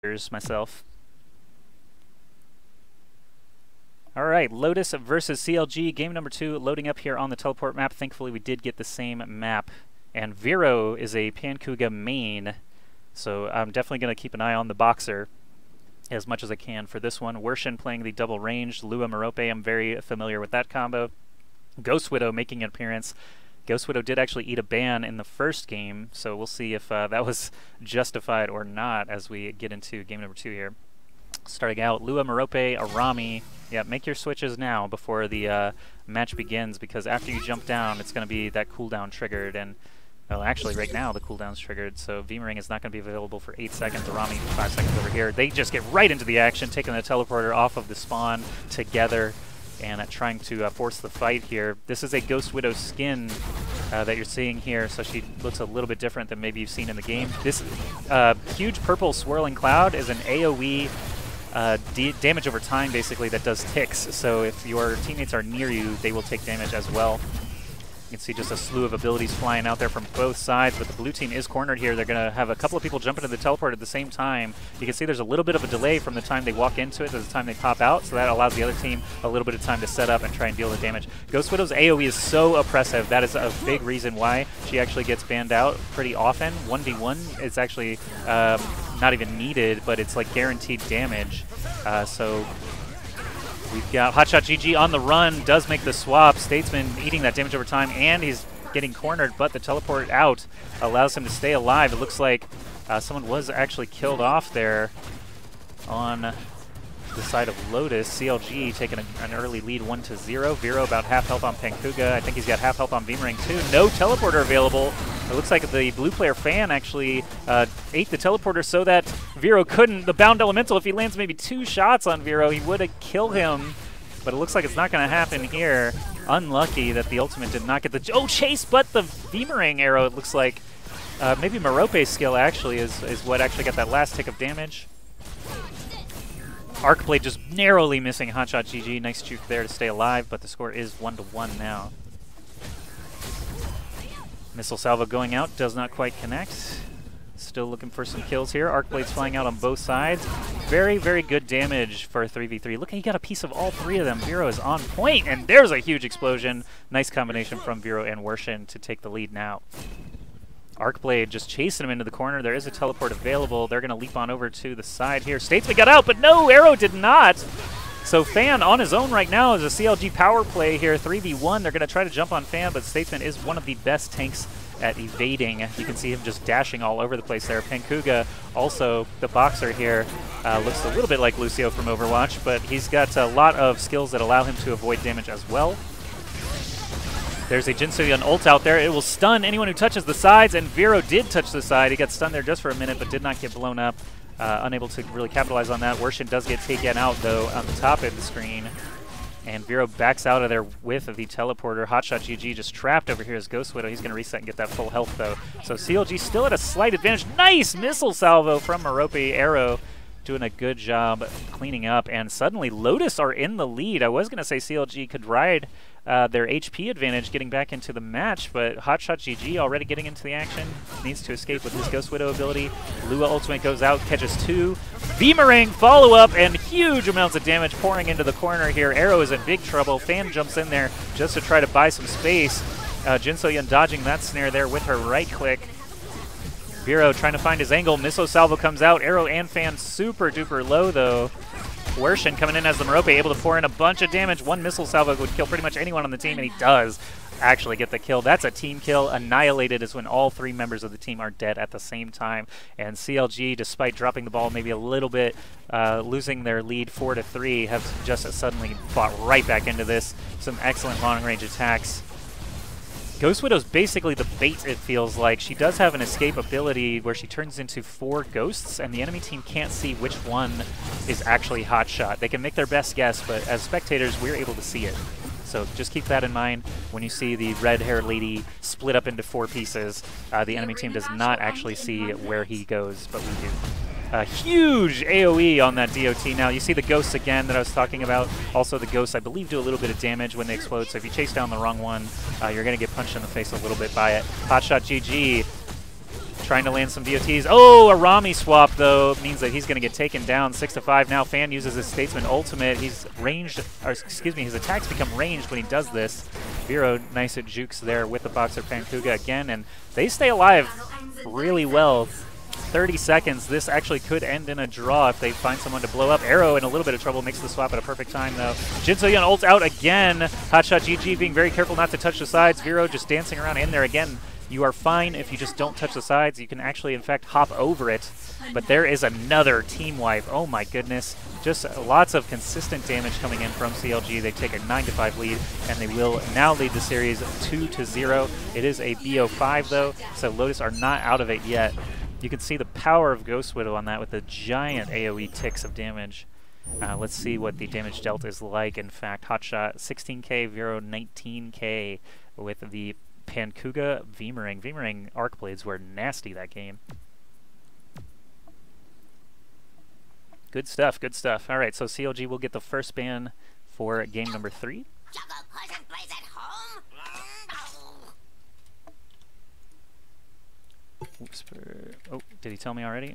myself. Alright, Lotus versus CLG, game number 2, loading up here on the teleport map. Thankfully we did get the same map. And Vero is a Pankuga main, so I'm definitely going to keep an eye on the boxer as much as I can for this one. Wershin playing the double range, Lua Merope, I'm very familiar with that combo. Ghost Widow making an appearance. Ghost Widow did actually eat a ban in the first game, so we'll see if that was justified or not as we get into game number 2 here. Starting out, Lua Merope, Arami. Yeah, make your switches now before the match begins, because after you jump down, it's going to be that cooldown triggered, and well, actually right now the cooldown's triggered, so V-Ring is not going to be available for 8 seconds. Arami 5 seconds over here. They just get right into the action, taking the teleporter off of the spawn together and trying to force the fight here. This is a Ghost Widow skin that you're seeing here, so she looks a little bit different than maybe you've seen in the game. This huge purple swirling cloud is an AoE damage over time, basically, that does ticks. So if your teammates are near you, they will take damage as well. You can see just a slew of abilities flying out there from both sides, but the blue team is cornered here. They're going to have a couple of people jump into the teleport at the same time. You can see there's a little bit of a delay from the time they walk into it to the time they pop out, so that allows the other team a little bit of time to set up and try and deal the damage. Ghost Widow's AoE is so oppressive. That is a big reason why she actually gets banned out pretty often. 1v1 is actually not even needed, but it's like guaranteed damage. So we've got HotshotGG on the run, does make the swap. Statesman eating that damage over time, and he's getting cornered, but the teleport out allows him to stay alive. It looks like someone was actually killed off there on the side of Lotus. CLG taking an early lead 1-0. Vero about half health on Pankuga. I think he's got half health on V-Ring too. No teleporter available. It looks like the blue player fan actually ate the teleporter so that Vero couldn't. The bound elemental, if he lands maybe 2 shots on Vero, he would have killed him. But it looks like it's not going to happen here. Unlucky that the ultimate did not get the chase, but the V-Ring arrow, it looks like maybe Merope's skill actually is what actually got that last tick of damage. Arcblade just narrowly missing HotshotGG. Nice juke there to stay alive, but the score is 1-1 now. Missile salvo going out, does not quite connect. Still looking for some kills here. Arcblade's flying out on both sides. Very, very good damage for a 3v3. Look, he got a piece of all 3 of them. Vero is on point, and there's a huge explosion. Nice combination from Vero and Wershin to take the lead now. Arcblade just chasing him into the corner. There is a teleport available. They're going to leap on over to the side here. Statesman got out, but no, Arrow did not. So Fan on his own right now is a CLG power play here, 3v1. They're going to try to jump on Fan, but Statesman is one of the best tanks at evading. You can see him just dashing all over the place there. Pankuga, also the boxer here, looks a little bit like Lucio from Overwatch, but he's got a lot of skills that allow him to avoid damage as well. There's a Jinsoyun ult out there. It will stun anyone who touches the sides, and Vero did touch the side. He got stunned there just for a minute, but did not get blown up. Unable to really capitalize on that. Wershin does get taken out, though, on the top of the screen. And Vero backs out of there with the teleporter. HotshotGG just trapped over here as Ghost Widow. He's going to reset and get that full health, though. So CLG still at a slight advantage. Nice missile salvo from Merope. Arrow doing a good job cleaning up. And suddenly Lotus are in the lead. I was going to say CLG could ride their HP advantage getting back into the match, but HotshotGG already getting into the action. Needs to escape with his Ghost Widow ability. Lua ultimate goes out, catches 2. Beamerang follow-up, and huge amounts of damage pouring into the corner here. Arrow is in big trouble. Fan jumps in there just to try to buy some space. Jinsoyun dodging that snare there with her right click. Vero trying to find his angle. Missile salvo comes out. Arrow and Fan super duper low, though. Wershin coming in as the Merope, able to pour in a bunch of damage. One missile salvo would kill pretty much anyone on the team, and he does actually get the kill. That's a team kill. Annihilated is when all 3 members of the team are dead at the same time. And CLG, despite dropping the ball maybe a little bit, losing their lead 4-3, have just suddenly fought right back into this. Some excellent long-range attacks. Ghost Widow's basically the bait, it feels like. She does have an escape ability where she turns into 4 ghosts, and the enemy team can't see which one is actually Hotshot. They can make their best guess, but as spectators, we're able to see it. So just keep that in mind when you see the red-haired lady split up into 4 pieces. The enemy team does not actually see where he goes, but we do. A huge AoE on that DOT now. You see the ghosts again that I was talking about. Also the ghosts, I believe, do a little bit of damage when they explode, so if you chase down the wrong one, you're going to get punched in the face a little bit by it. HotshotGG Trying to land some BOTs. Oh, a Rami swap, though, means that he's going to get taken down 6-5. Now Fan uses his Statesman ultimate. He's ranged, or excuse me, his attacks become ranged when he does this. Vero, nice at jukes there with the Boxer Pankuga again, and they stay alive really well. 30 seconds. This actually could end in a draw if they find someone to blow up. Arrow in a little bit of trouble, makes the swap at a perfect time, though. Jinsoyeon ult out again. HotshotGG being very careful not to touch the sides. Vero just dancing around in there again. You are fine if you just don't touch the sides. You can actually, in fact, hop over it. But there is another team wipe. Oh my goodness. Just lots of consistent damage coming in from CLG. They take a 9-5 lead, and they will now lead the series 2-0. It is a BO5, though, so Lotus are not out of it yet. You can see the power of Ghost Widow on that with the giant AoE ticks of damage. Let's see what the damage dealt is like. In fact, Hotshot 16k, Vero 19k with the Pankuga Veemering. Veemering arc blades were nasty that game. Good stuff, good stuff. All right, so CLG will get the first ban for game number 3. Whisper. Oh, did he tell me already?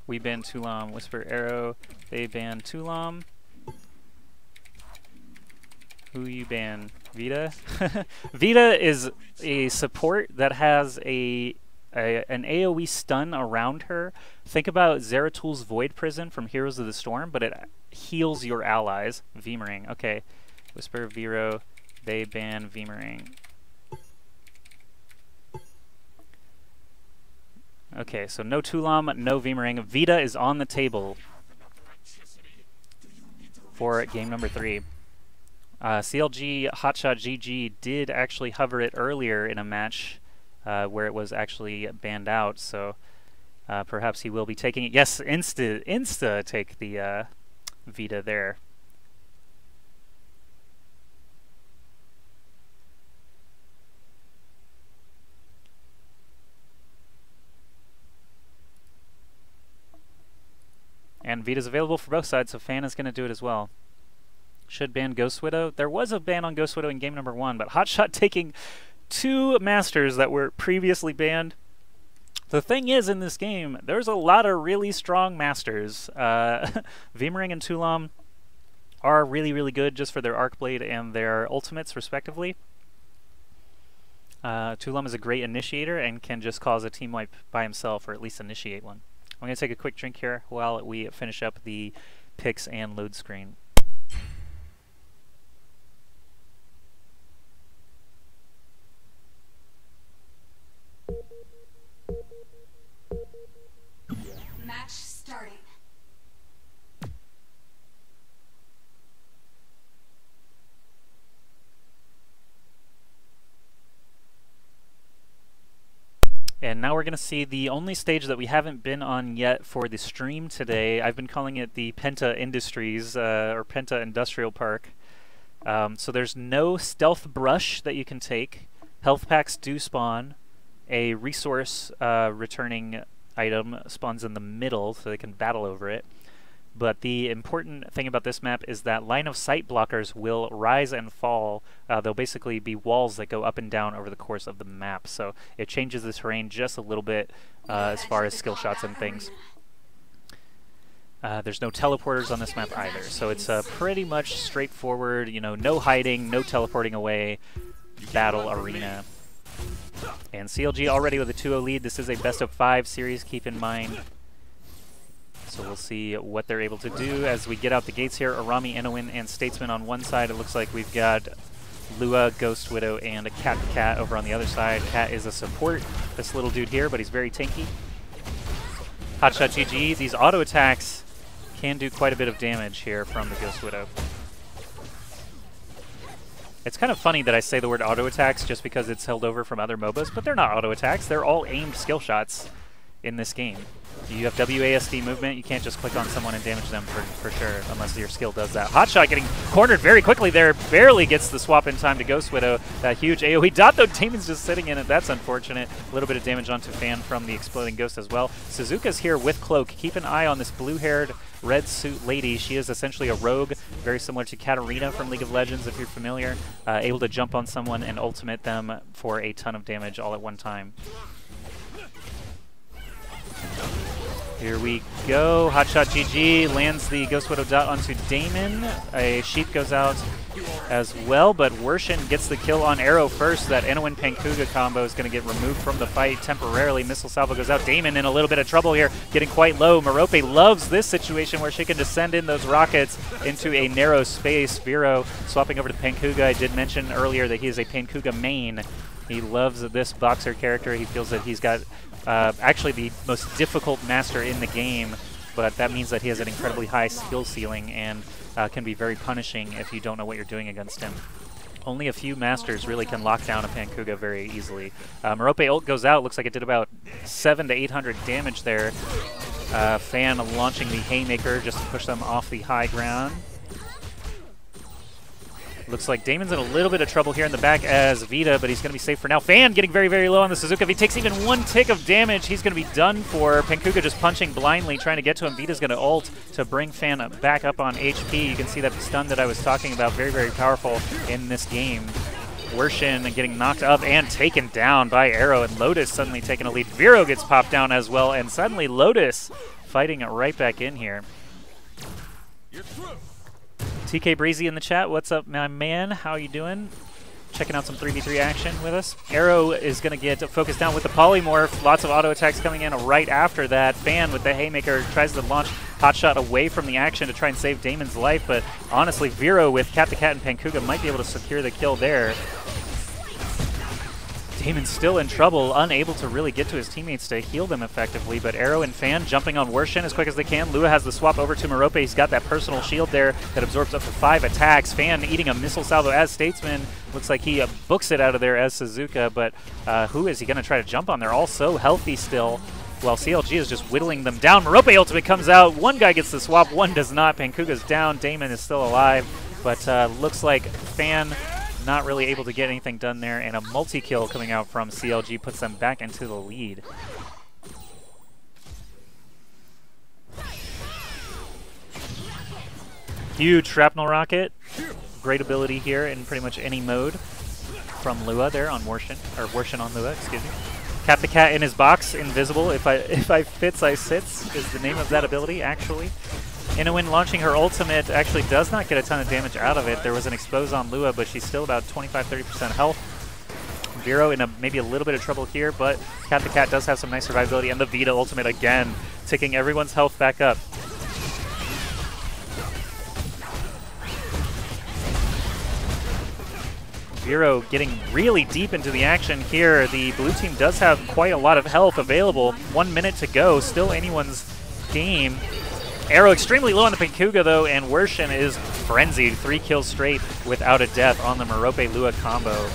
We ban Tulam, Whisper Arrow. They ban Tulam. Who you ban? Vita? Vita is a support that has an AoE stun around her. Think about Zeratul Void Prison from Heroes of the Storm, but it heals your allies. Veemering. Okay. Whisper Vero. They ban Veemering. Okay, so no Tulam, no Veemering. Vita is on the table for game number 3. CLG HotshotGG did actually hover it earlier in a match where it was actually banned out, so perhaps he will be taking it. Yes, insta take the Vita there. And Vita's available for both sides, so Fan is going to do it as well. Should ban Ghost Widow. There was a ban on Ghost Widow in game number 1, but Hotshot taking 2 masters that were previously banned. The thing is, in this game, there's a lot of really strong masters. Veemering and Tulam are really, really good just for their Arc Blade and their ultimates, respectively. Tulam is a great initiator and can just cause a team wipe by himself, or at least initiate one. I'm going to take a quick drink here while we finish up the picks and load screen. Match starting. And now we're going to see the only stage that we haven't been on yet for the stream today. I've been calling it the Penta Industries, or Penta Industrial Park. So there's no stealth brush that you can take. Health packs do spawn. A resource returning item spawns in the middle, so they can battle over it. But the important thing about this map is that line of sight blockers will rise and fall. They'll basically be walls that go up and down over the course of the map. So it changes the terrain just a little bit as far as skill shots and things. There's no teleporters on this map either. So it's pretty much straightforward, you know, no hiding, no teleporting away, battle arena. And CLG already with a 2-0 lead. This is a best of 5 series, keep in mind. So we'll see what they're able to do as we get out the gates here. Arami, Inouin, and Statesman on one side. It looks like we've got Lua, Ghost Widow, and a Cat over on the other side. Cat is a support, this little dude here, but he's very tanky. HotshotGG, these auto attacks can do quite a bit of damage here from the Ghost Widow. It's kind of funny that I say the word auto attacks just because it's held over from other MOBAs, but they're not auto attacks. They're all aimed skill shots in this game. You have WASD movement. You can't just click on someone and damage them for sure, unless your skill does that. Hotshot getting cornered very quickly there. Barely gets the swap in time to Ghost Widow. That huge AoE dot, though. Damon's just sitting in it. That's unfortunate. A little bit of damage onto Fan from the exploding Ghost as well. Suzuka's here with Cloak. Keep an eye on this blue-haired, red suit lady. She is essentially a rogue, very similar to Katarina from League of Legends, if you're familiar. Able to jump on someone and ultimate them for a ton of damage all at one time. Here we go. HotshotGG lands the Ghost Widow dot onto Damon. A sheep goes out as well, but Wershin gets the kill on Arrow first. That Inouen Pankuga combo is going to get removed from the fight temporarily. Missile salvo goes out. Damon in a little bit of trouble here, getting quite low. Merope loves this situation where she can just send in those rockets into a narrow space. Vero swapping over to Pankuga. I did mention earlier that he is a Pankuga main. He loves this boxer character. He feels that he's got actually the most difficult master in the game, but that means that he has an incredibly high skill ceiling and can be very punishing if you don't know what you're doing against him. Only a few masters really can lock down a Pankuga very easily. Merope ult goes out. Looks like it did about 700 to 800 damage there. Fan launching the Haymaker just to push them off the high ground. Looks like Damon's in a little bit of trouble here in the back as Vita, but he's going to be safe for now. Fan getting very, very low on the Suzuka. If he takes even one tick of damage, he's going to be done for. Pankuga just punching blindly, trying to get to him. Vita's going to ult to bring Fan back up on HP. You can see that stun that I was talking about, very, very powerful in this game. Wershin getting knocked up and taken down by Arrow, and Lotus suddenly taking a lead. Vero gets popped down as well, and suddenly Lotus fighting it right back in here. TK Breezy in the chat, what's up, my man? How you doing? Checking out some 3v3 action with us. Arrow is going to get focused down with the Polymorph. Lots of auto attacks coming in right after that. Fan with the Haymaker tries to launch Hotshot away from the action to try and save Damon's life, but honestly, Vero with Cat the Cat and Pankuga might be able to secure the kill there. Damon's still in trouble, unable to really get to his teammates to heal them effectively, but Arrow and Fan jumping on Wershin as quick as they can. Lua has the swap over to Merope. He's got that personal shield there that absorbs up to 5 attacks. Fan eating a missile salvo as Statesman. Looks like he books it out of there as Suzuka, but who is he going to try to jump on? They're all so healthy still, while CLG is just whittling them down. Merope ultimate comes out. One guy gets the swap, one does not. Pankuga's down. Damon is still alive, but looks like Fan not really able to get anything done there, and a multi-kill coming out from CLG puts them back into the lead. Huge shrapnel rocket. Great ability here in pretty much any mode from Lua there on Wershin, or Wershin on Lua, excuse me. Cat the Cat in his box, invisible. If I fits, I sits is the name of that ability, actually. Inouen launching her ultimate actually does not get a ton of damage out of it. There was an expose on Lua, but she's still about 25–30% health. Vero in maybe a little bit of trouble here, but Cat the Cat does have some nice survivability, and the Vita ultimate again, ticking everyone's health back up. Vero getting really deep into the action here. The blue team does have quite a lot of health available. 1 minute to go, still anyone's game. Arrow extremely low on the Pankuga though, and Wershin is frenzied. 3 kills straight without a death on the Merope-Lua combo.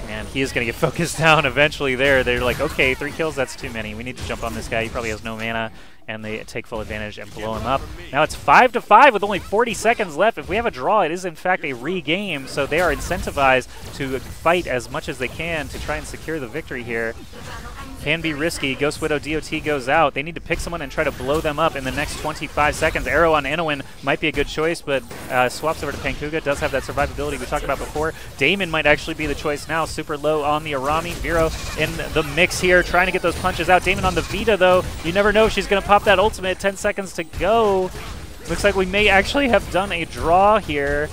And he is going to get focused down eventually there. They're like, okay, 3 kills, that's too many. We need to jump on this guy. He probably has no mana. And they take full advantage and blow him up. Now it's 5-5 with only 40 seconds left. If we have a draw, it is in fact a re-game, so they are incentivized to fight as much as they can to try and secure the victory here. Can be risky. Ghost Widow DOT goes out. They need to pick someone and try to blow them up in the next 25 seconds. Arrow on Inouen might be a good choice, but swaps over to Pankuga. Does have that survivability we talked about before. Damon might actually be the choice now. Super low on the Arami. Vero in the mix here, trying to get those punches out. Damon on the Vita, though. You never know if she's going to pop that ultimate. 10 seconds to go. Looks like we may actually have done a draw here.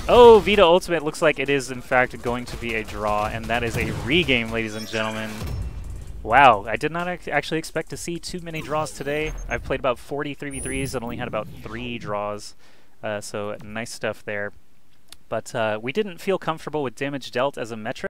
Oh, Vita ultimate looks like it is in fact going to be a draw, and that is a regame, ladies and gentlemen. Wow, I did not actually expect to see too many draws today. I've played about 40 3v3s and only had about 3 draws, so nice stuff there. But we didn't feel comfortable with damage dealt as a metric.